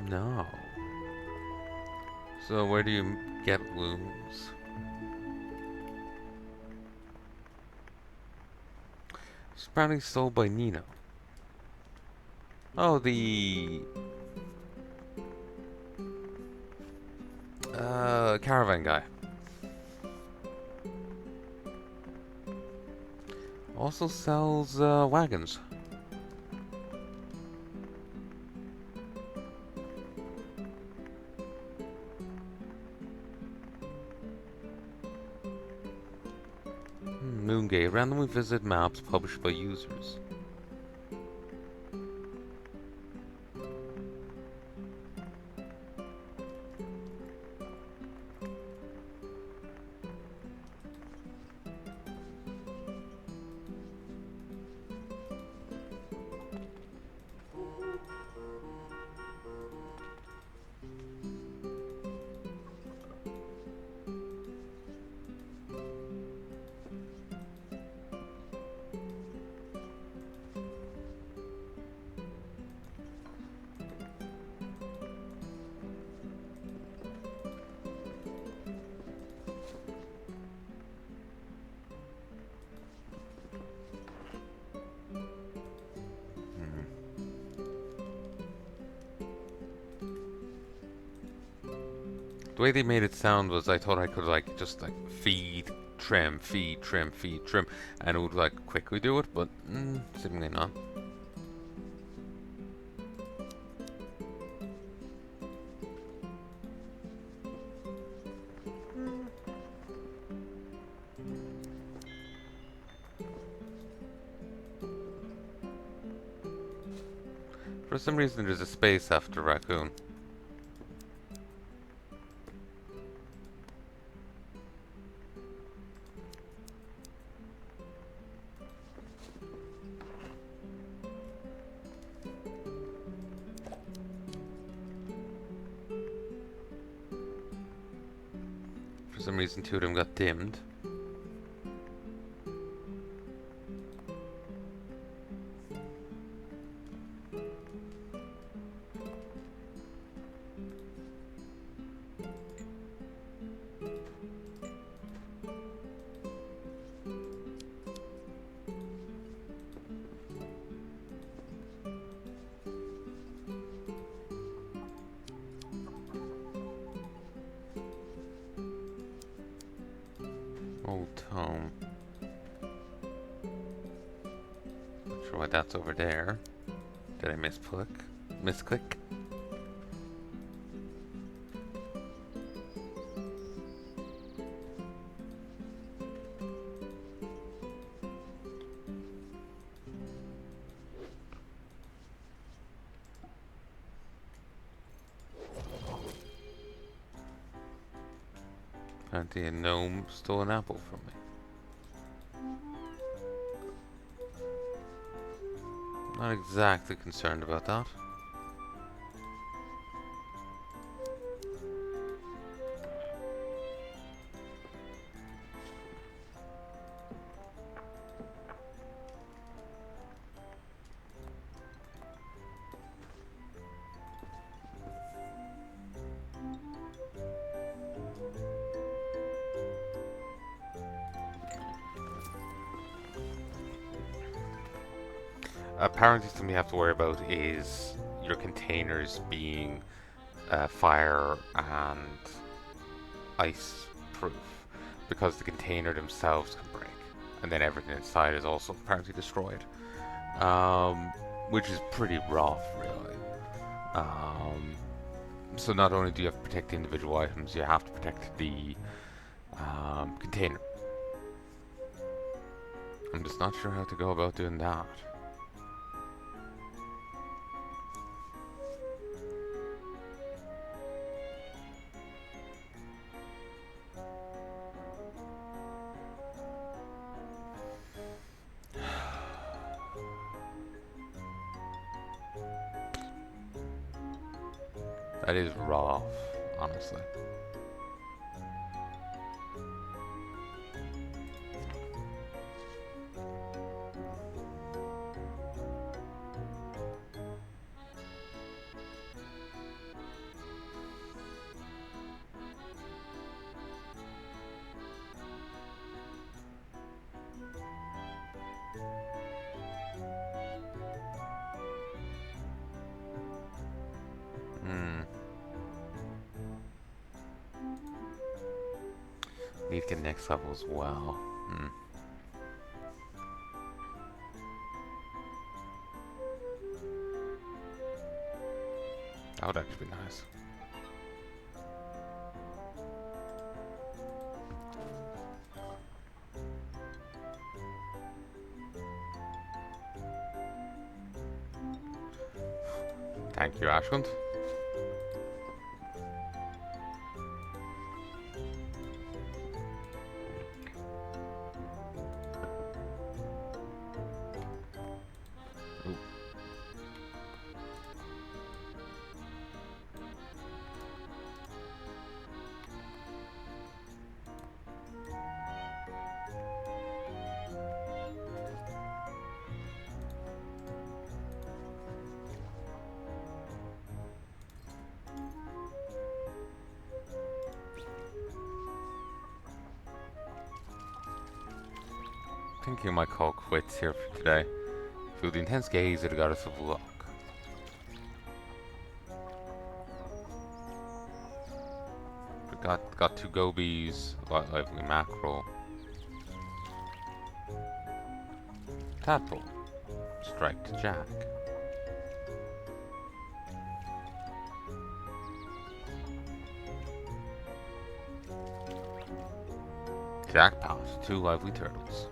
A: No. So where do you get looms? It's probably sold by Nino. Oh, the caravan guy. Also sells wagons. Moongate. Randomly visit maps published by users. The way they made it sound was I thought I could like just like feed, trim, feed, trim, feed, trim, and it would like quickly do it, but seemingly not. For some reason there's a space after raccoon. For some reason two of them got dimmed. Old tome. Not sure why that's over there. Did I misclick? Misclick? Apparently a gnome stole an apple from me. Not exactly concerned about that. Apparently something you have to worry about is your containers being fire and ice proof, because the container themselves can break and then everything inside is also apparently destroyed. which is pretty rough, really. Um, so not only do you have to protect the individual items, you have to protect the container. I'm just not sure how to go about doing that. That is rough, honestly. Hmm. Need to get next level as well. Hmm. That would actually be nice. Thank you, Ashland. Ooh. I think you might call quits here for today. Feel the intense gaze of the goddess of luck. We got two gobies, a lively mackerel. Tadpole. Strike to jack. Jackpot. Two lively turtles.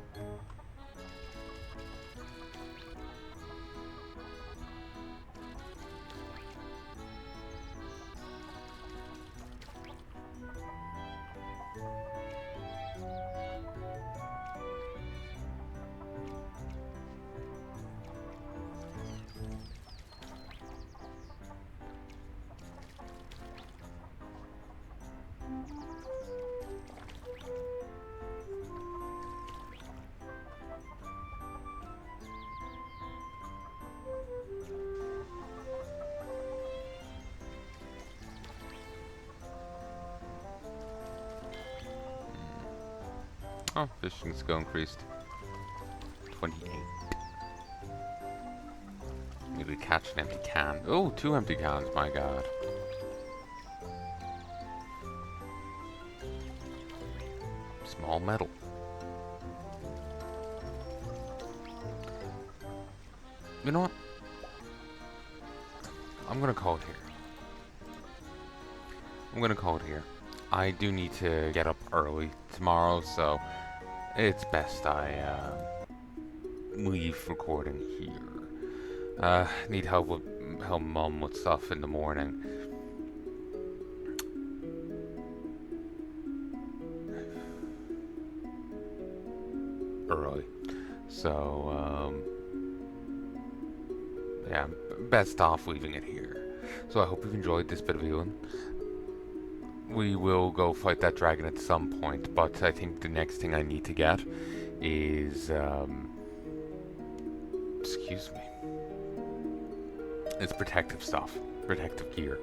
A: Oh, fishing skill increased. 28. Need to catch an empty can. Oh, two empty cans, my god. Small metal. You know what? I'm gonna call it here. I do need to get up early tomorrow, so it's best I leave recording here. Need help Mum with stuff in the morning. Early. So, yeah, best off leaving it here. So I hope you've enjoyed this bit of Elin. We will go fight that dragon at some point, but I think the next thing I need to get is, excuse me. It's protective stuff, protective gear.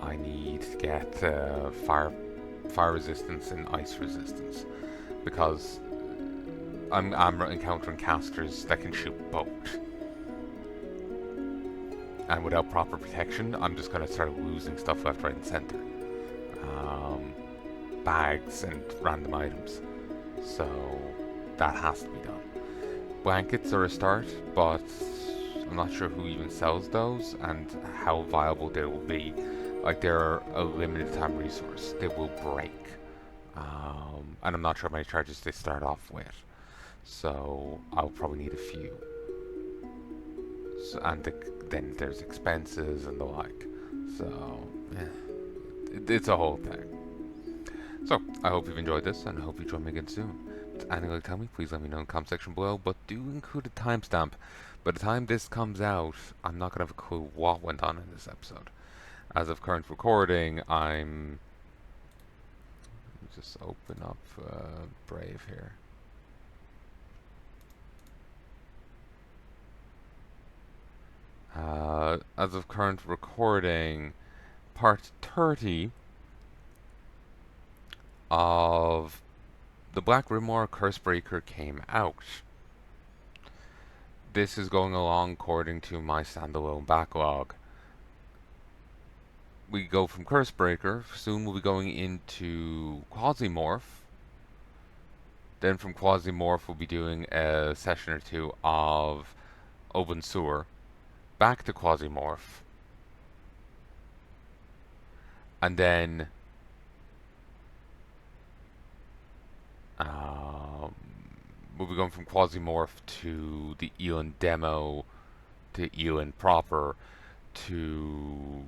A: I need to get fire resistance and ice resistance, because I'm encountering casters that can shoot both. And without proper protection, I'm just gonna start losing stuff left, right, and center. Bags and random items. So that has to be done. blankets are a start, but I'm not sure who even sells those and how viable they will be. Like, they're a limited time resource. They will break. And I'm not sure how many charges they start off with. So I'll probably need a few. So, and then there's expenses and the like. So, yeah, it's a whole thing. So, I hope you've enjoyed this, and I hope you join me again soon. If there's anything you'd like to tell me, please let me know in the comment section below, but do include a timestamp. By the time this comes out, I'm not going to have a clue what went on in this episode. As of current recording, I'm... Let me just open up Brave here. As of current recording, part 30 of the Black Grimoire Cursebreaker came out. This is going along according to my standalone backlog. We go from Cursebreaker, soon we'll be going into Quasimorph. Then from Quasimorph we'll be doing a session or two of Open Sewer. Back to Quasimorph. And then we'll be going from Quasimorph to the Elin demo, to Elin proper, to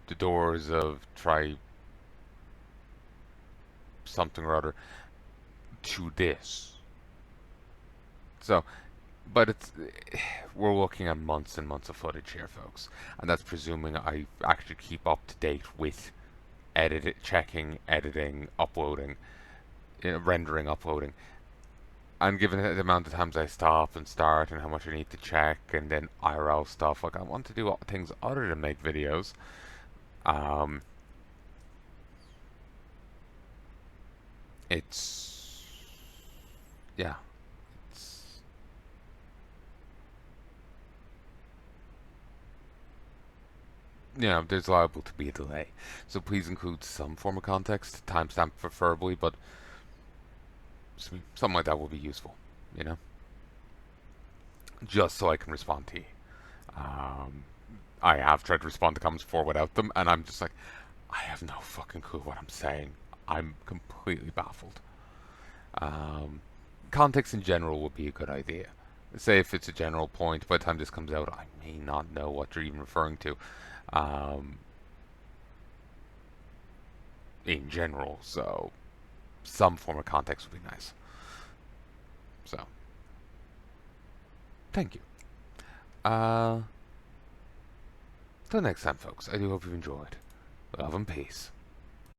A: the doors of Try something or other, to this. So, but we're looking at months and months of footage here, folks, and that's presuming I actually keep up to date with checking, editing, uploading, rendering, uploading. And given the amount of times I stop and start and how much I need to check and then IRL stuff, like I want to do things other than make videos. It's... yeah. It's... there's liable to be a delay. So please include some form of context, timestamp preferably, but something like that will be useful, just so I can respond to you. I have tried to respond to comments before without them, and I'm just like, I have no fucking clue what I'm saying. I'm completely baffled. Context in general would be a good idea. Say if it's a general point, by the time this comes out, I may not know what you're even referring to. In general, so some form of context would be nice. So, thank you. Till next time, folks, I do hope you've enjoyed. Love and peace.